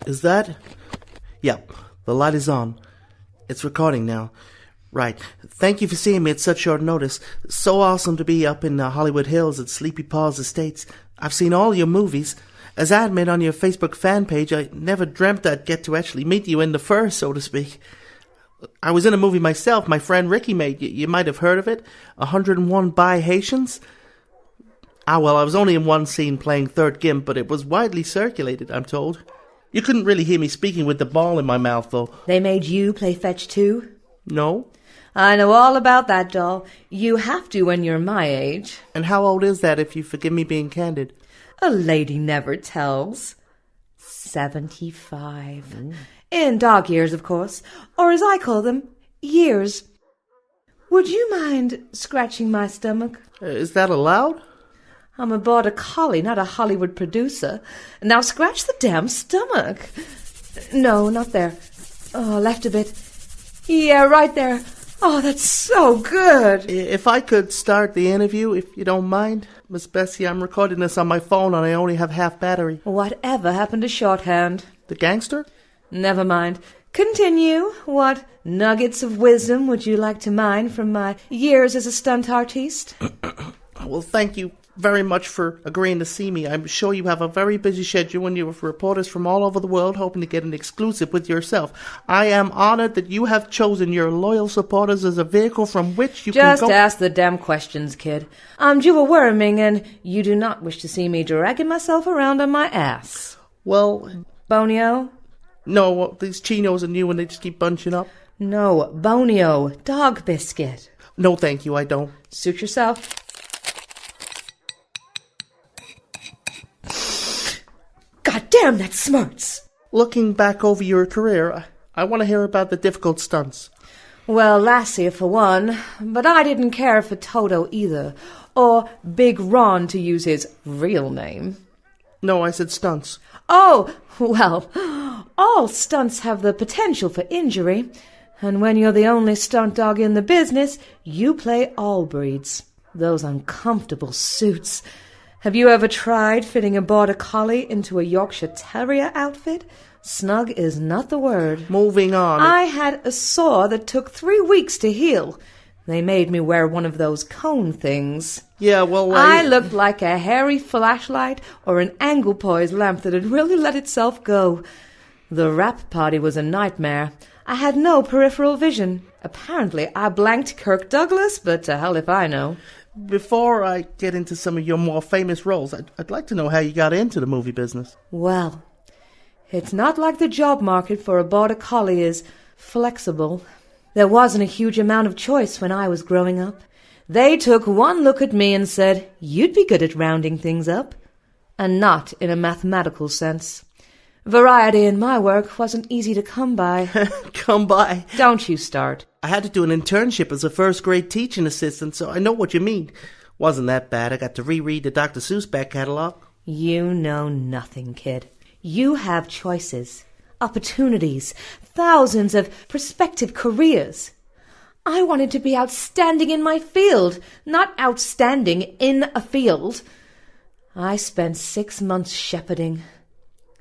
Is that? Yep, the light is on. It's recording now. Right. Thank you for seeing me at such short notice. So awesome to be up in Hollywood Hills at Sleepy Paws Estates. I've seen all your movies. As I admit on your Facebook fan page, I never dreamt I'd get to actually meet you in the fur, so to speak. I was in a movie myself my friend Ricky made. You might have heard of it. 101 by Haitians. Well, I was only in one scene playing third gimp, but it was widely circulated, I'm told. You couldn't really hear me speaking with the ball in my mouth, though. They made you play fetch too? No. I know all about that, doll. You have to when you're my age. And how old is that, if you forgive me being candid? A lady never tells. 75. In dog years, of course. Or as I call them, years. Would you mind scratching my stomach? Is that allowed? I'm a border collie, not a Hollywood producer. Now scratch the damn stomach. No, not there. Oh, left a bit. Yeah, right there. Oh, that's so good. If I could start the interview, if you don't mind. Miss Bessie, I'm recording this on my phone and I only have half battery. Whatever happened to shorthand? The gangster? Never mind. Continue. What nuggets of wisdom would you like to mine from my years as a stunt artiste? Well, thank you very much for agreeing to see me. I'm sure you have a very busy schedule and you have reporters from all over the world hoping to get an exclusive with yourself. I am honored that you have chosen your loyal supporters as a vehicle from which you Just can go... ask the damn questions, kid. I'm due a worming and you do not wish to see me dragging myself around on my ass. Well... Bonio? No, these chinos are new and they just keep bunching up. No, Bonio. Dog biscuit. No, thank you, I don't. Suit yourself. God damn, that smarts. Looking back over your career, I want to hear about the difficult stunts. Well, Lassie for one, but I didn't care for Toto either, or Big Ron to use his real name. No, I said stunts. Oh, well, all stunts have the potential for injury, and when you're the only stunt dog in the business, you play all breeds. Those uncomfortable suits. Have you ever tried fitting a border collie into a Yorkshire Terrier outfit? Snug is not the word. Moving on. I had a sore that took 3 weeks to heal. They made me wear one of those cone things. Yeah, well, I looked like a hairy flashlight or an Anglepoise lamp that had really let itself go. The rap party was a nightmare. I had no peripheral vision. Apparently, I blanked Kirk Douglas, but to hell if I know. Before I get into some of your more famous roles, I'd like to know how you got into the movie business. Well, it's not like the job market for a border collie is flexible. There wasn't a huge amount of choice when I was growing up. They took one look at me and said, "You'd be good at rounding things up." And not in a mathematical sense. Variety in my work wasn't easy to come by. Come by. Don't you start. I had to do an internship as a first-grade teaching assistant, so I know what you mean. Wasn't that bad. I got to reread the Dr. Seuss back catalog. You know nothing, kid. You have choices, opportunities, thousands of prospective careers. I wanted to be outstanding in my field, not outstanding in a field. I spent 6 months shepherding.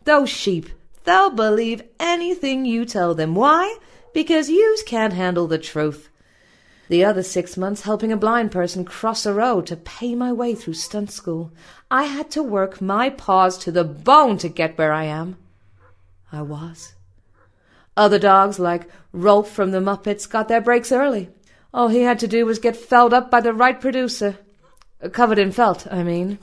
Those sheep, they'll believe anything you tell them. Why? Because yous can't handle the truth. The other 6 months helping a blind person cross a road to pay my way through stunt school. I had to work my paws to the bone to get where I am. I was. Other dogs, like Rolf from the Muppets, got their breaks early. All he had to do was get felled up by the right producer. Covered in felt, I mean.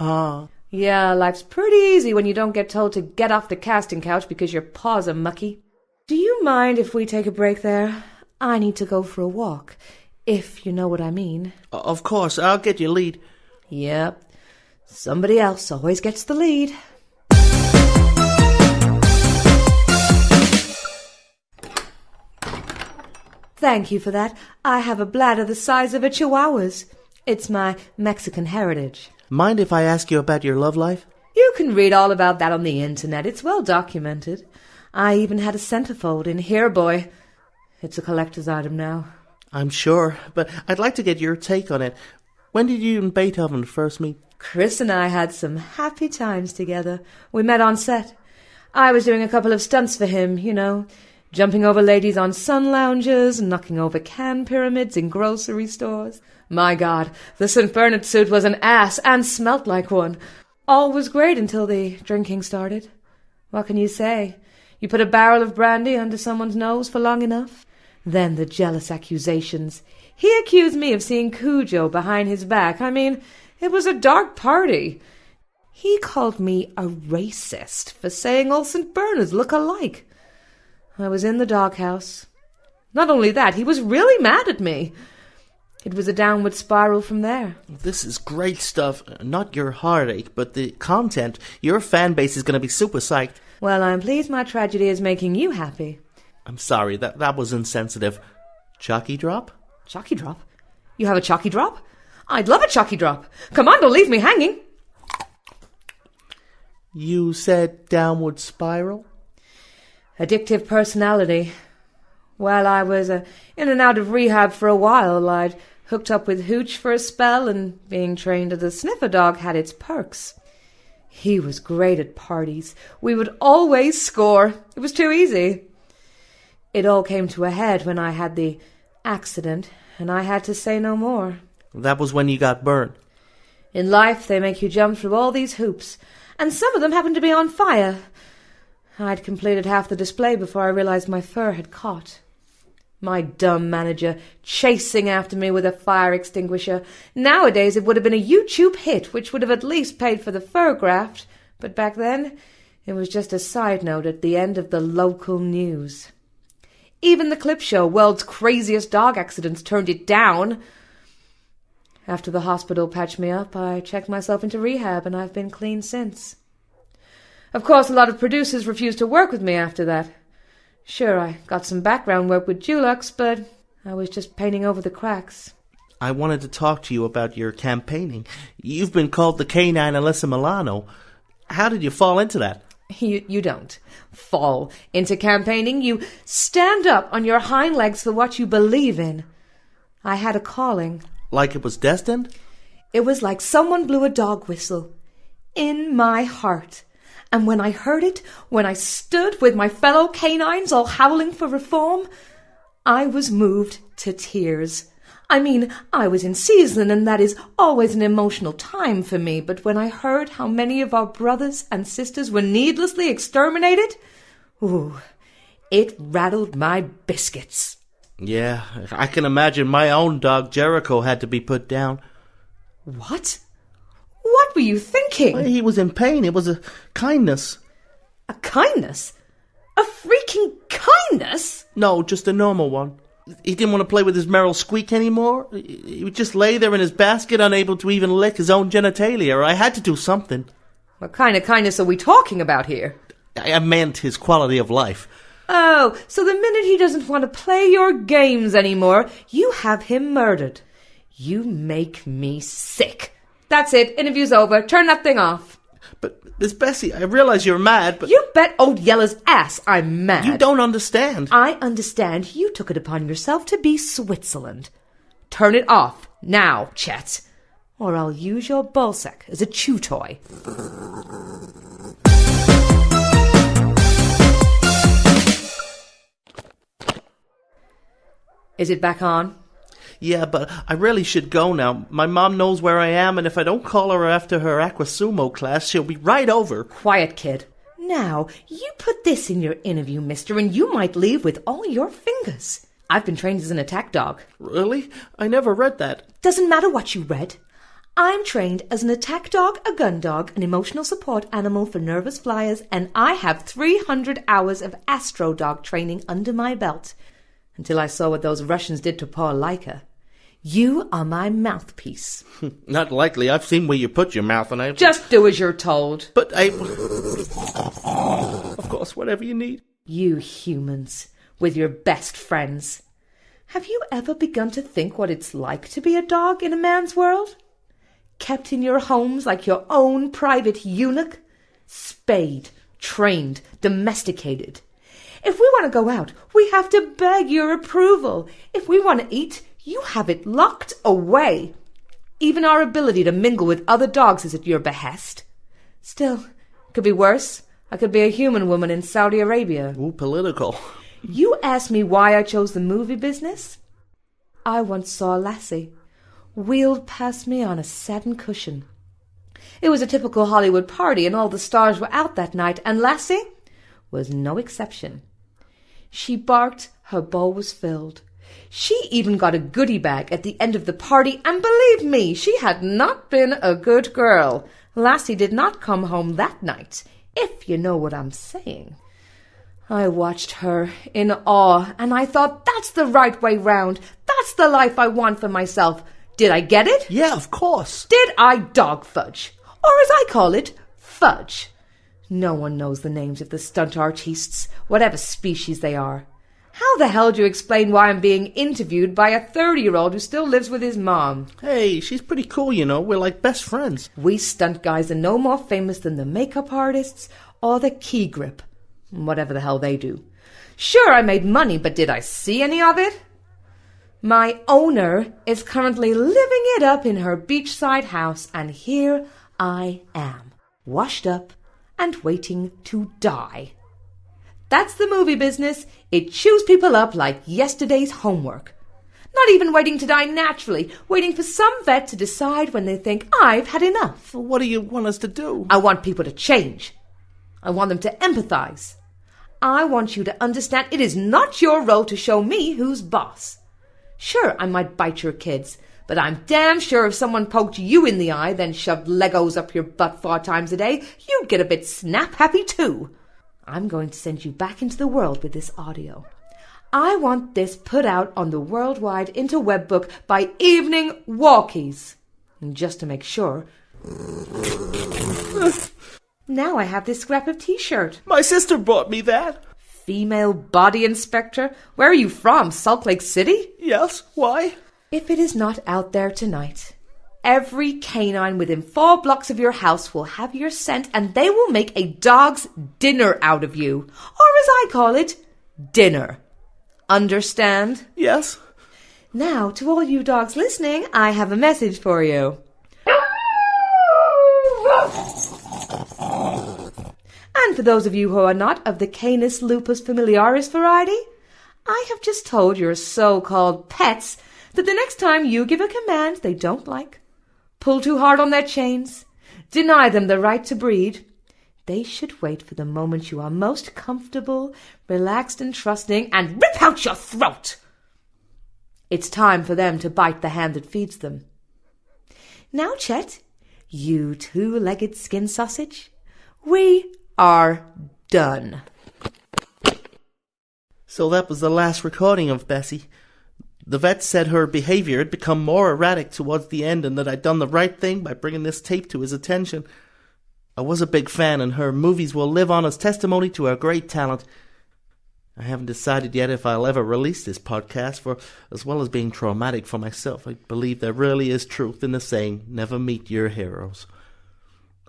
Yeah, life's pretty easy when you don't get told to get off the casting couch because your paws are mucky. Do you mind if we take a break there? I need to go for a walk, if you know what I mean. Of course, I'll get your lead. Yep. Somebody else always gets the lead. Thank you for that. I have a bladder the size of a chihuahua's. It's my Mexican heritage. Mind if I ask you about your love life? You can read all about that on the internet. It's well documented. I even had a centerfold in Here Boy. It's a collector's item now. I'm sure, but I'd like to get your take on it. When did you and Beethoven first meet? Chris and I had some happy times together. We met on set. I was doing a couple of stunts for him, jumping over ladies on sun lounges, knocking over can pyramids in grocery stores. My God, the St. Bernard suit was an ass and smelt like one. All was great until the drinking started. What can you say? You put a barrel of brandy under someone's nose for long enough? Then the jealous accusations. He accused me of seeing Cujo behind his back. I mean, it was a dark party. He called me a racist for saying all St. Bernards look alike. I was in the doghouse. Not only that, he was really mad at me. It was a downward spiral from there. This is great stuff. Not your heartache, but the content. Your fan base is going to be super psyched. Well, I'm pleased my tragedy is making you happy. I'm sorry, that was insensitive. Chalky drop? Chalky drop? You have a chalky drop? I'd love a chalky drop. Come on, don't leave me hanging. You said downward spiral? Addictive personality. While I was in and out of rehab for a while, I'd hooked up with Hooch for a spell, and being trained as a sniffer dog had its perks. He was great at parties. We would always score. It was too easy. It all came to a head when I had the accident, and I had to say no more. That was when you got burned. In life, they make you jump through all these hoops, and some of them happened to be on fire. I'd completed half the display before I realized my fur had caught. My dumb manager chasing after me with a fire extinguisher. Nowadays it would have been a YouTube hit, which would have at least paid for the fur graft. But back then, it was just a side note at the end of the local news. Even the clip show, World's Craziest Dog Accidents, turned it down. After the hospital patched me up, I checked myself into rehab, and I've been clean since. Of course, a lot of producers refused to work with me after that. Sure, I got some background work with Dulux, but I was just painting over the cracks. I wanted to talk to you about your campaigning. You've been called the Canine Alyssa Milano. How did you fall into that? You don't fall into campaigning. You stand up on your hind legs for what you believe in. I had a calling. Like it was destined? It was like someone blew a dog whistle in my heart. And when I heard it, when I stood with my fellow canines all howling for reform, I was moved to tears. I mean, I was in season, and that is always an emotional time for me, but when I heard how many of our brothers and sisters were needlessly exterminated, it rattled my biscuits. Yeah, I can imagine my own dog Jericho had to be put down. What? What were you thinking? He was in pain. It was a kindness. A kindness? A freaking kindness? No, just a normal one. He didn't want to play with his Merrill Squeak anymore. He would just lay there in his basket, unable to even lick his own genitalia. I had to do something. What kind of kindness are we talking about here? I meant his quality of life. Oh, so the minute he doesn't want to play your games anymore, you have him murdered. You make me sick. That's it. Interview's over. Turn that thing off. But, Miss Bessie, I realize you're mad, but... You bet old Yella's ass I'm mad. You don't understand. I understand you took it upon yourself to be Switzerland. Turn it off. Now, Chet. Or I'll use your ballsack as a chew toy. Is it back on? Yeah, but I really should go now. My mom knows where I am, and if I don't call her after her Aquasumo class, she'll be right over. Quiet, kid. Now, you put this in your interview, mister, and you might leave with all your fingers. I've been trained as an attack dog. Really? I never read that. Doesn't matter what you read. I'm trained as an attack dog, a gun dog, an emotional support animal for nervous flyers, and I have 300 hours of astro dog training under my belt. Until I saw what those Russians did to poor Laika. You are my mouthpiece. Not likely. I've seen where you put your mouth, and I... Just do as you're told. But I... Of course, whatever you need. You humans, with your best friends. Have you ever begun to think what it's like to be a dog in a man's world? Kept in your homes like your own private eunuch? Spayed, trained, domesticated. If we want to go out, we have to beg your approval. If we want to eat, you have it locked away. Even our ability to mingle with other dogs is at your behest. Still, it could be worse. I could be a human woman in Saudi Arabia. Ooh, political. You asked me why I chose the movie business? I once saw a lassie wheeled past me on a satin cushion. It was a typical Hollywood party, and all the stars were out that night, and Lassie was no exception. She barked her bowl was filled. She even got a goodie bag at the end of the party, and believe me, she had not been a good girl. Lassie did not come home that night, if you know what I'm saying. I watched her in awe, and I thought, that's the right way round. That's the life I want for myself. Did I get it? Yeah, of course. Did I dog fudge? Or as I call it, fudge. No one knows the names of the stunt artistes, whatever species they are. How the hell do you explain why I'm being interviewed by a 30-year-old who still lives with his mom? Hey, she's pretty cool, you know. We're like best friends. We stunt guys are no more famous than the makeup artists or the key grip. Whatever the hell they do. Sure, I made money, but did I see any of it? My owner is currently living it up in her beachside house, and here I am, washed up and waiting to die. That's the movie business. It chews people up like yesterday's homework. Not even waiting to die naturally, waiting for some vet to decide when they think I've had enough. What do you want us to do? I want people to change. I want them to empathize. I want you to understand it is not your role to show me who's boss. Sure, I might bite your kids, but I'm damn sure if someone poked you in the eye, then shoved Legos up your butt 4 times a day, you'd get a bit snap-happy too. I'm going to send you back into the world with this audio. I want this put out on the worldwide interweb book by Evening Walkies. And just to make sure... Now I have this scrap of T-shirt. My sister bought me that. Female body inspector? Where are you from? Salt Lake City? Yes, why? If it is not out there tonight, every canine within 4 blocks of your house will have your scent, and they will make a dog's dinner out of you. Or as I call it, dinner. Understand? Yes. Now, to all you dogs listening, I have a message for you. And for those of you who are not of the Canis lupus familiaris variety, I have just told your so-called pets that the next time you give a command they don't like, pull too hard on their chains, deny them the right to breed, they should wait for the moment you are most comfortable, relaxed and trusting, and rip out your throat. It's time for them to bite the hand that feeds them. Now, Chet, you 2-legged skin sausage, we are done. So that was the last recording of Bessie. The vet said her behavior had become more erratic towards the end, and that I'd done the right thing by bringing this tape to his attention. I was a big fan, and her movies will live on as testimony to her great talent. I haven't decided yet if I'll ever release this podcast, for as well as being traumatic for myself, I believe there really is truth in the saying, never meet your heroes.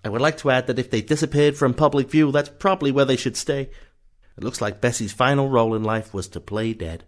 I would like to add that if they disappeared from public view, that's probably where they should stay. It looks like Bessie's final role in life was to play dead.